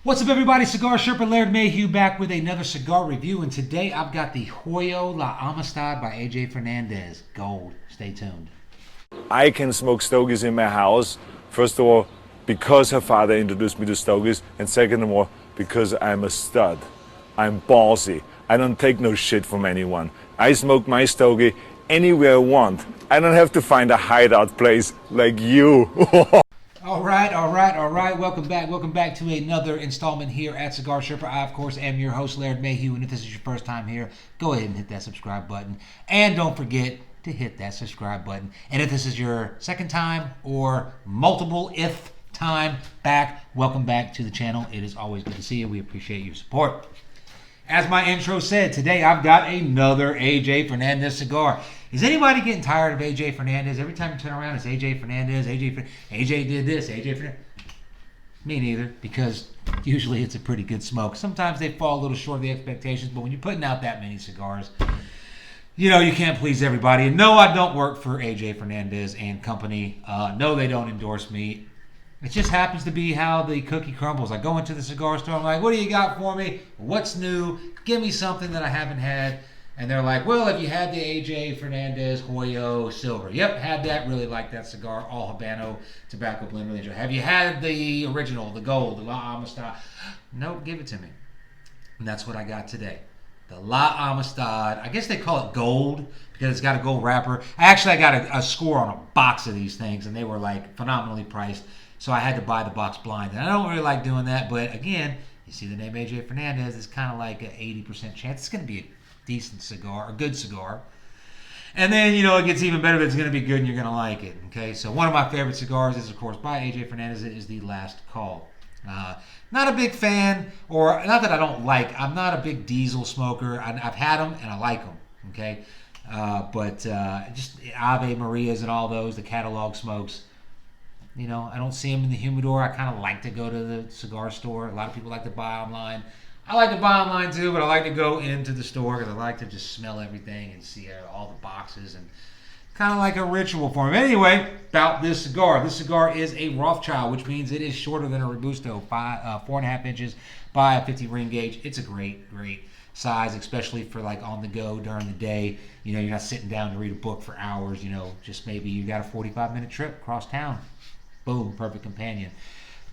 What's up, everybody? Cigar Sherpa Laird Mayhew back with another cigar review, and today I've got the Hoyo La Amistad by AJ Fernandez Gold. Stay tuned. I can smoke stogies in my house, first of all, because her father introduced me to stogies, and second of all, because I'm a stud. I'm ballsy. I don't take no shit from anyone. I smoke my stogie anywhere I want. I don't have to find a hideout place like you. All right. Welcome back to another installment here at Cigar Sherpa. I, of course, am your host, Laird Mayhew, and if this is your first time here, go ahead and hit that subscribe button. And don't forget to hit that subscribe button. And if this is your second time or multiple if time back, welcome back to the channel. It is always good to see you. We appreciate your support. As my intro said, today I've got another AJ Fernandez cigar. Is anybody getting tired of AJ Fernandez? Every time you turn around, it's AJ Fernandez. AJ did this, AJ Fernandez. Me neither, because usually it's a pretty good smoke. Sometimes they fall a little short of the expectations, but when you're putting out that many cigars, you know, you can't please everybody. And no, I don't work for AJ Fernandez and company. No, they don't endorse me. It just happens to be how the cookie crumbles. I go into the cigar store, I'm like, what do you got for me? What's new? Give me something that I haven't had. And they're like, well, if you had the AJ Fernandez Hoyo Silver. Yep, had that. Really like that cigar. All Habano tobacco blend. Really enjoy. Have you had the original, the gold, the La Amistad? Nope, give it to me. And that's what I got today. The La Amistad. I guess they call it gold because it's got a gold wrapper. I got a score on a box of these things, and they were like phenomenally priced. So I had to buy the box blind. And I don't really like doing that, but again, you see the name AJ Fernandez, it's kind of like an 80% chance it's going to be a decent cigar, a good cigar. And then, you know, it gets even better if it's going to be good and you're going to like it. Okay, so one of my favorite cigars is, of course, by AJ Fernandez. It is the Last Call. Not a big fan, or not that I don't like, I'm not a big diesel smoker. I've had them and I like them. Okay, but just Ave Marias and all those, the catalog smokes. You know, I don't see them in the humidor. I kind of like to go to the cigar store. A lot of people like to buy online. I like to buy online too, but I like to go into the store because I like to just smell everything and see all the boxes, and kind of like a ritual for me. Anyway, about this cigar. This cigar is a Rothschild, which means it is shorter than a Robusto, 4.5 inches by a 50 ring gauge. It's a great size, especially for like on the go during the day. You know, you're not sitting down to read a book for hours. You know, just maybe you got a 45-minute trip across town. Boom, perfect companion.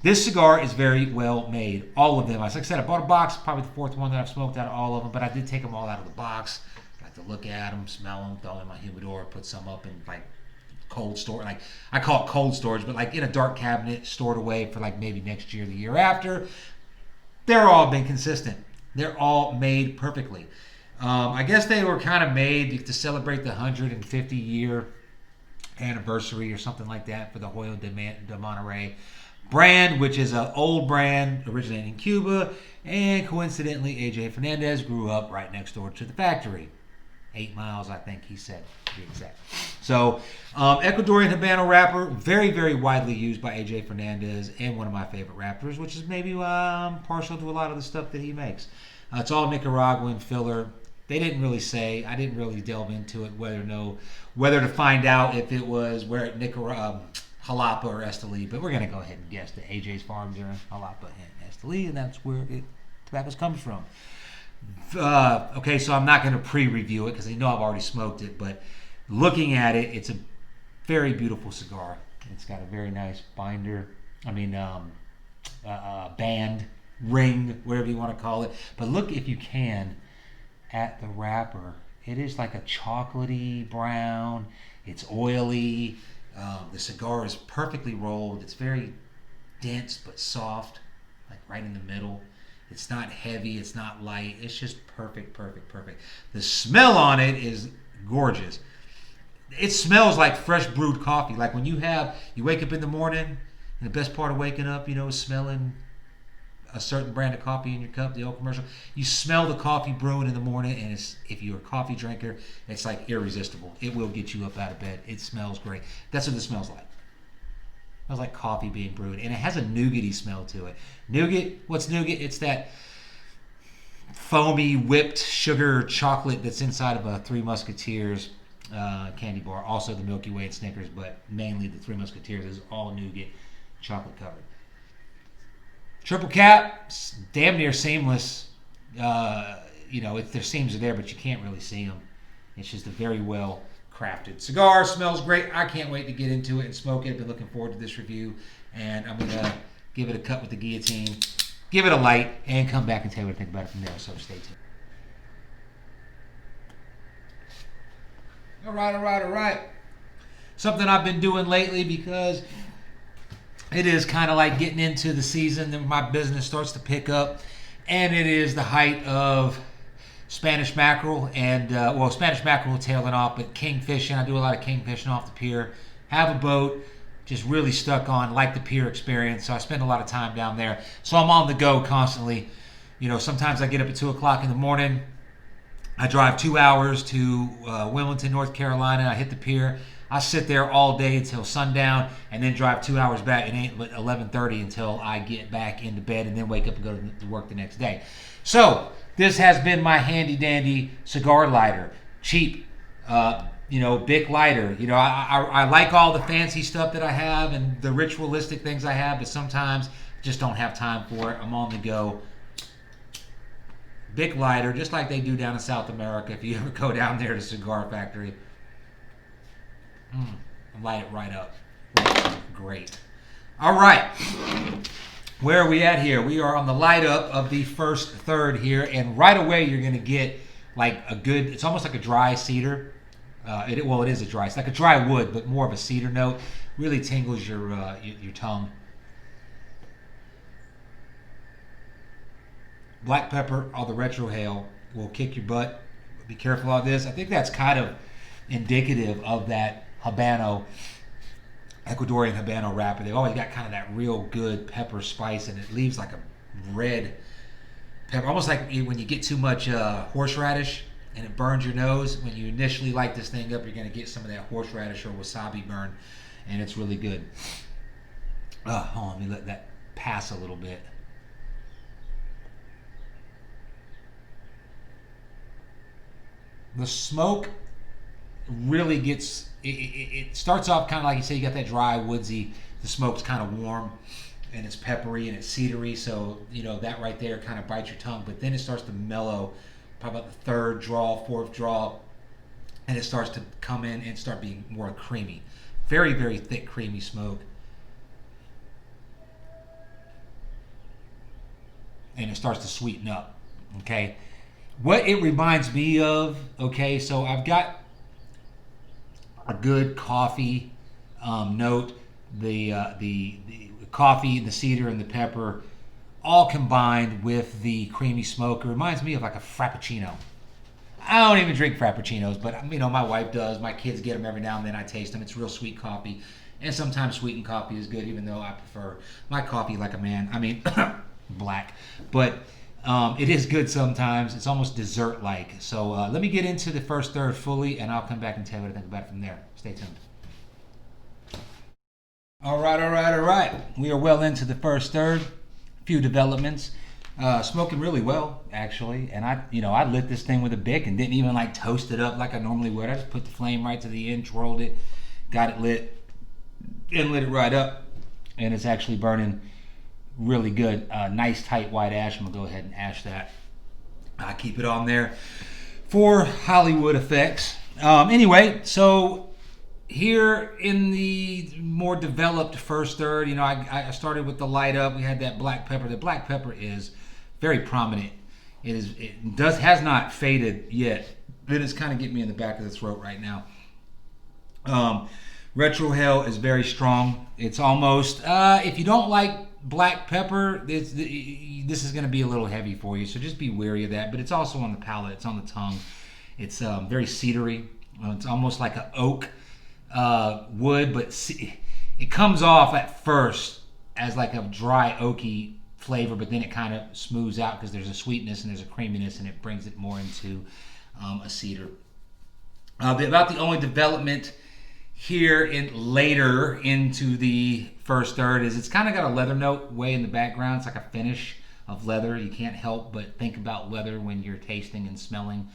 This cigar is very well made. All of them. Like I said, I bought a box, probably the fourth one that I've smoked out of all of them, but I did take them all out of the box. I like to look at them, smell them, throw them in my humidor, put some up in like cold storage. Like I call it cold storage, but like in a dark cabinet, stored away for like maybe next year, the year after. They're all been consistent. They're all made perfectly. I guess they were kind of made to celebrate the 150-year anniversary or something like that for the Hoyo de Monterrey brand, which is an old brand originating in Cuba, and coincidentally AJ Fernandez grew up right next door to the factory, 8 miles I think he said to be exact. So Ecuadorian Habano wrapper, very widely used by AJ Fernandez, and one of my favorite wrappers, which is maybe why I'm partial to a lot of the stuff that he makes. It's all Nicaraguan filler. They didn't really say. I didn't really delve into it whether to find out if it was where at Nicaragua, Jalapa or Esteli. But we're gonna go ahead and guess that AJ's farms are in Jalapa and Esteli, and that's where tobacco comes from. Okay, so I'm not gonna pre-review it because I know I've already smoked it. But looking at it, it's a very beautiful cigar. It's got a very nice binder. Band, ring, whatever you want to call it. But look, if you can, at the wrapper. It is like a chocolatey brown. It's oily. The cigar is perfectly rolled. It's very dense but soft, like right in the middle. It's not heavy. It's not light. It's just perfect. The smell on it is gorgeous. It smells like fresh brewed coffee. Like when you wake up in the morning, and the best part of waking up, you know, is smelling a certain brand of coffee in your cup, the old commercial. You smell the coffee brewing in the morning, and if you're a coffee drinker, it's like irresistible. It will get you up out of bed. It smells great. That's what it smells like. It smells like coffee being brewed, and it has a nougaty smell to it. Nougat, what's nougat? It's that foamy whipped sugar chocolate that's inside of a Three Musketeers candy bar. Also the Milky Way and Snickers, but mainly the Three Musketeers is all nougat, chocolate covered. Triple cap, damn near seamless. Their seams are there, but you can't really see them. It's just a very well crafted cigar. Smells great. I can't wait to get into it and smoke it. I've been looking forward to this review, and I'm gonna give it a cut with the guillotine, give it a light, and come back and tell you what I think about it from there. So stay tuned. All right. Something I've been doing lately, because it is kind of like getting into the season that my business starts to pick up, and it is the height of Spanish mackerel and Spanish mackerel tailing off, but king fishing. I do a lot of king fishing off the pier. Have a boat, just really stuck on, like the pier experience. So I spend a lot of time down there. So I'm on the go constantly. Sometimes I get up at 2 o'clock in the morning. I drive 2 hours to Wilmington, North Carolina. I hit the pier. I sit there all day until sundown, and then drive 2 hours back. It ain't but 11:30 until I get back into bed, and then wake up and go to work the next day. So this has been my handy dandy cigar lighter, cheap, Bic lighter. I like all the fancy stuff that I have and the ritualistic things I have, but sometimes just don't have time for it. I'm on the go. Bic lighter, just like they do down in South America. If you ever go down there to Cigar Factory, light it right up. Great. All right. Where are we at here? We are on the light up of the first third here, and right away you're going to get like a good, it's almost like a dry cedar. It is a dry, it's like a dry wood, but more of a cedar note. Really tingles your tongue. Black pepper, all the retrohale will kick your butt. Be careful of this. I think that's kind of indicative of that Habano, Ecuadorian Habano wrapper. They've always got kind of that real good pepper spice, and it leaves like a red pepper, almost like when you get too much horseradish and it burns your nose. When you initially light this thing up, you're going to get some of that horseradish or wasabi burn, and it's really good. Hold on, let me let that pass a little bit. The smoke really gets, it starts off kind of like you say, you got that dry, woodsy, the smoke's kind of warm, and it's peppery and it's cedary, so that right there kind of bites your tongue, but then it starts to mellow, probably about the third draw, fourth draw, and it starts to come in and start being more creamy. Very, very thick, creamy smoke. And it starts to sweeten up, okay? What it reminds me of, okay, so I've got a good coffee note, the coffee, the cedar, and the pepper, all combined with the creamy smoke. It reminds me of like a frappuccino. I don't even drink frappuccinos, but my wife does. My kids get them every now and then. I taste them. It's real sweet coffee, and sometimes sweetened coffee is good, even though I prefer my coffee like a man. Black, but it is good sometimes. It's almost dessert-like. So let me get into the first third fully, and I'll come back and tell you what I think about it from there. Stay tuned. All right. We are well into the first third. Few developments. Smoking really well, actually. And I lit this thing with a Bic and didn't even like toast it up like I normally would. I just put the flame right to the end, twirled it, got it lit, and lit it right up. And it's actually burning really good. Nice tight white ash. I'm gonna go ahead and ash that. I keep it on there for Hollywood effects. Anyway, so here in the more developed first third, I started with the light up. We had that black pepper. The black pepper is very prominent. It has not faded yet, but it's kind of getting me in the back of the throat right now. Retrohale is very strong. It's almost, if you don't like black pepper, this is going to be a little heavy for you, so just be wary of that. But it's also on the palate. It's on the tongue. It's very cedary. It's almost like an oak wood, but it comes off at first as like a dry oaky flavor, but then it kind of smooths out because there's a sweetness and there's a creaminess, and it brings it more into a cedar. About the only development here later into the first third is it's kind of got a leather note way in the background. It's like a finish of leather. You can't help but think about leather when you're tasting and smelling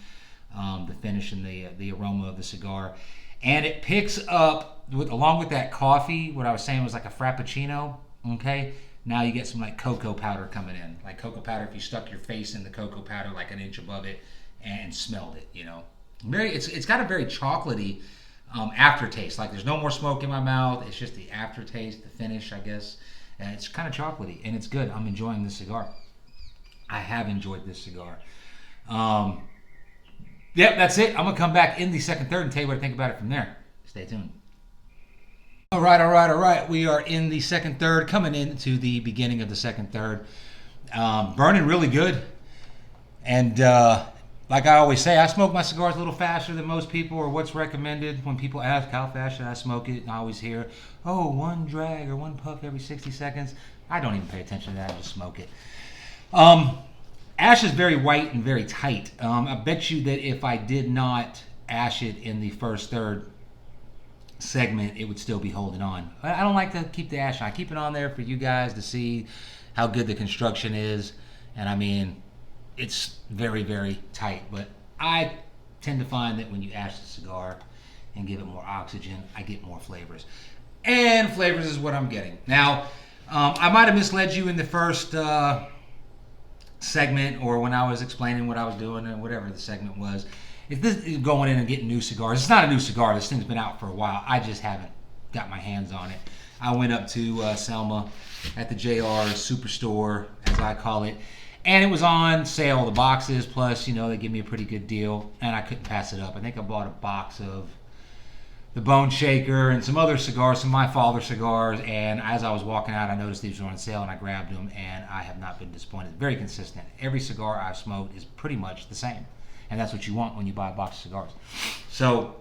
the finish and the aroma of the cigar. And it picks up, along with that coffee, what I was saying was like a frappuccino, okay? Now you get some like cocoa powder coming in. Like cocoa powder, if you stuck your face in the cocoa powder like an inch above it and smelled it, you know. It's got a very chocolatey aftertaste. Like there's no more smoke in my mouth. It's just the aftertaste, the finish, I guess. And it's kind of chocolatey, and it's good. I'm enjoying this cigar. I have enjoyed this cigar. Yep, that's it. I'm going to come back in the second, third, and tell you what I think about it from there. Stay tuned. All right. We are in the second, third, coming into the beginning of the second, third. Burning really good. And like I always say, I smoke my cigars a little faster than most people, or what's recommended. When people ask how fast should I smoke it, and I always hear, oh, one drag or one puff every 60 seconds. I don't even pay attention to that. I just smoke it. Ash is very white and very tight. I bet you that if I did not ash it in the first, third segment, it would still be holding on. I don't like to keep the ash on. I keep it on there for you guys to see how good the construction is. And I mean, it's very, very tight. But I tend to find that when you ash the cigar and give it more oxygen, I get more flavors. And flavors is what I'm getting. Now, I might have misled you in the first segment, or when I was explaining what I was doing, or whatever the segment was. If this is going in and getting new cigars, it's not a new cigar. This thing's been out for a while. I just haven't got my hands on it. I went up to Selma at the JR Superstore, as I call it, and it was on sale, the boxes, plus, you know, they give me a pretty good deal, and I couldn't pass it up. I think I bought a box of the Bone Shaker and some other cigars, some of my father cigars, and as I was walking out, I noticed these were on sale, and I grabbed them, and I have not been disappointed. Very consistent. Every cigar I've smoked is pretty much the same, and that's what you want when you buy a box of cigars. So,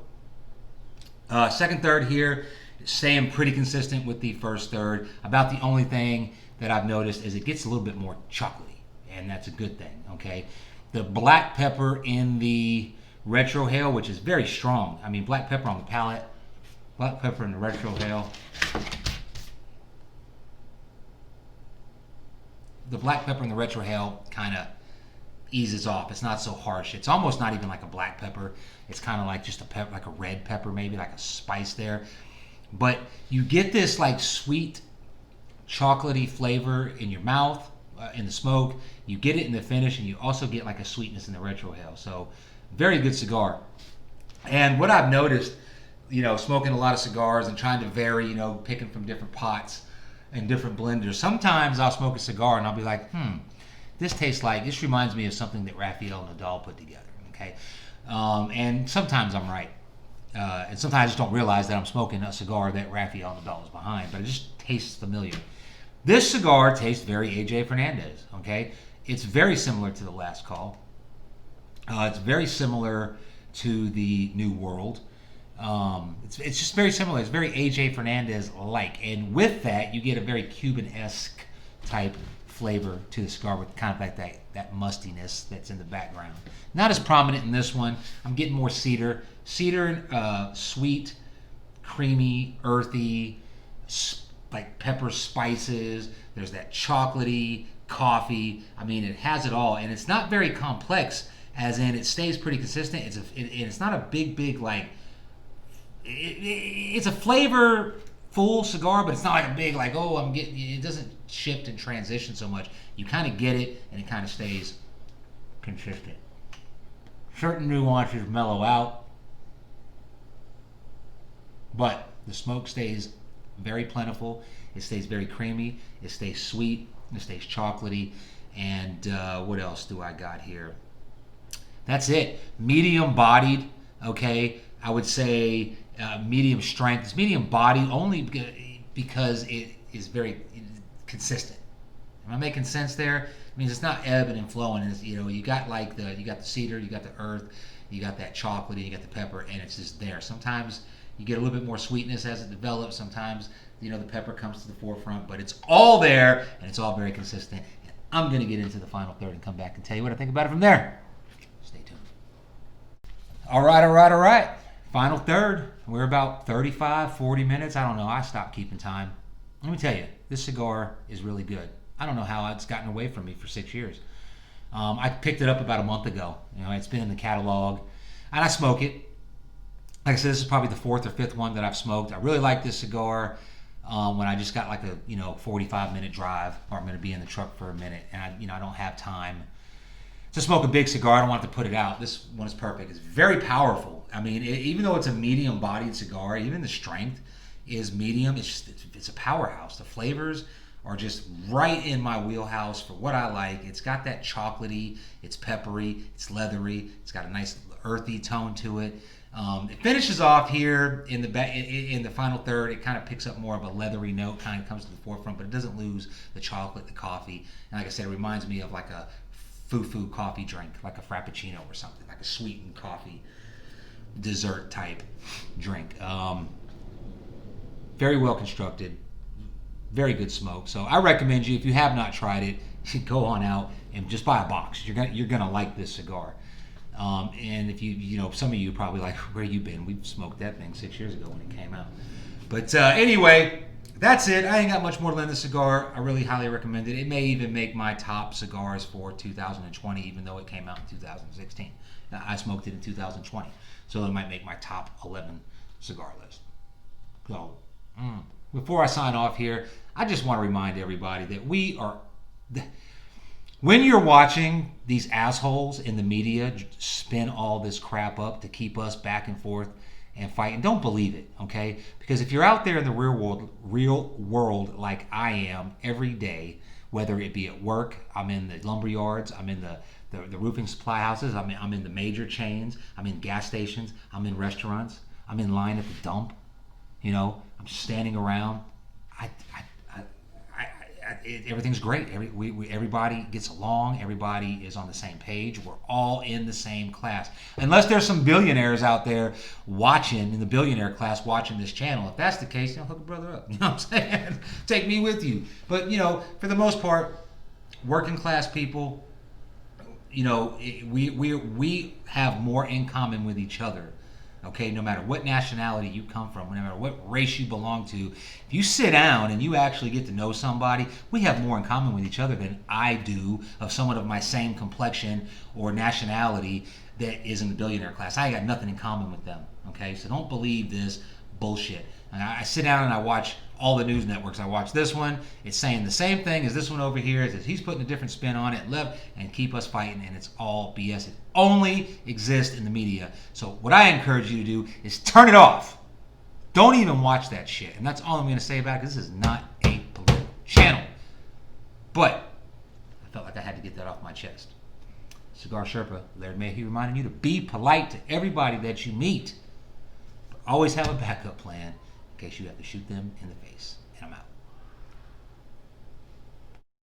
second, third here, staying pretty consistent with the first, third. About the only thing that I've noticed is it gets a little bit more chocolatey, and that's a good thing, okay? The black pepper in the retrohale, which is very strong. I mean, black pepper on the palate, black pepper in the retrohale. The black pepper in the retrohale kind of eases off. It's not so harsh. It's almost not even like a black pepper. It's kind of like just a pepper, like a red pepper, maybe like a spice there. But you get this like sweet, chocolatey flavor in your mouth, in the smoke. You get it in the finish, and you also get like a sweetness in the retrohale. So, very good cigar. And what I've noticed, you know, smoking a lot of cigars and trying to vary, you know, picking from different pots and different blenders. Sometimes I'll smoke a cigar and I'll be like, this reminds me of something that Rafael Nadal put together, okay? And sometimes I'm right. And sometimes I just don't realize that I'm smoking a cigar that Rafael Nadal is behind, but it just tastes familiar. This cigar tastes very AJ Fernandez, okay? It's very similar to the last call. It's very similar to the New World. It's just very similar. It's very AJ Fernandez-like. And with that, you get a very Cuban-esque type flavor to the cigar with kind of like that mustiness that's in the background. Not as prominent in this one. I'm getting more cedar. Cedar, sweet, creamy, earthy, like pepper spices. There's that chocolatey, coffee. I mean, it has it all. And it's not very complex, as in it stays pretty consistent. It's not a big like, it's a flavorful cigar, but it's not like a big like, oh, I'm getting, it doesn't shift and transition so much. You kind of get it, and it kind of stays consistent. Certain nuances mellow out, but the smoke stays very plentiful. It stays very creamy. It stays sweet. It stays chocolatey. And what else do I got here? That's it. Medium bodied, okay? I would say medium strength. It's medium bodied only because it is very consistent. Am I making sense there? It means it's not ebbing and flowing. It's, you know, you got the cedar, you got the earth, you got that chocolate, you got the pepper, and it's just there. Sometimes you get a little bit more sweetness as it develops. Sometimes, you know, the pepper comes to the forefront, but it's all there, and it's all very consistent. And I'm going to get into the final third and come back and tell you what I think about it from there. Stay tuned. All right. Final third. We're about 35, 40 minutes. I don't know. I stopped keeping time. Let me tell you, this cigar is really good. I don't know how it's gotten away from me for 6 years. I picked it up about a month ago. You know, it's been in the catalog, and I smoke it. Like I said, this is probably the fourth or fifth one that I've smoked. I really like this cigar. when I just got like a 45-minute drive, or I'm going to be in the truck for a minute, and I don't have time to smoke a big cigar. I don't want to put it out. This one is perfect. It's very powerful. I mean, even though it's a medium-bodied cigar, even the strength is medium. It's a powerhouse. The flavors are just right in my wheelhouse for what I like. It's got that chocolatey, it's peppery, it's leathery, it's got a nice earthy tone to it. It finishes off here in the final third. It kind of picks up more of a leathery note, kind of comes to the forefront, but it doesn't lose the chocolate, the coffee. And like I said, it reminds me of like a foo coffee drink, like a frappuccino or something, like a sweetened coffee dessert type drink. Very well constructed, very good smoke. So I recommend you, if you have not tried it, you go on out and just buy a box. You're gonna like this cigar. And if some of you probably like, where you been? We've smoked that thing 6 years ago when it came out. But anyway, that's it. I ain't got much more to lend the cigar. I really highly recommend it. It may even make my top cigars for 2020, even though it came out in 2016. Now, I smoked it in 2020, so it might make my top 11 cigar list. So, before I sign off here, I just want to remind everybody that when you're watching these assholes in the media spin all this crap up to keep us back and forth and fighting, don't believe it, okay? Because if you're out there in the real world like I am every day, whether it be at work, I'm in the lumber yards, I'm in the roofing supply houses, I'm in the major chains, I'm in gas stations, I'm in restaurants, I'm in line at the dump, I'm standing around. Everything's great. Everybody gets along. Everybody is on the same page. We're all in the same class. Unless there's some billionaires out there watching, in the billionaire class, watching this channel. If that's the case, hook a brother up. You know what I'm saying? Take me with you. But, for the most part, working class people, we have more in common with each other. Okay, no matter what nationality you come from, no matter what race you belong to, if you sit down and you actually get to know somebody, we have more in common with each other than I do of someone of my same complexion or nationality that is in the billionaire class. I got nothing in common with them. Okay, so don't believe this bullshit. And I sit down and I watch all the news networks. I watch this one. It's saying the same thing as this one over here. It's he's putting a different spin on it, left, and keep us fighting. And it's all BS. It only exists in the media. So what I encourage you to do is turn it off. Don't even watch that shit. And that's all I'm going to say about it, because this is not a political channel. But I felt like I had to get that off my chest. Cigar Sherpa, Laird Mayhew, reminding you to be polite to everybody that you meet. But always have a backup plan in case you have to shoot them in the face. And I'm out.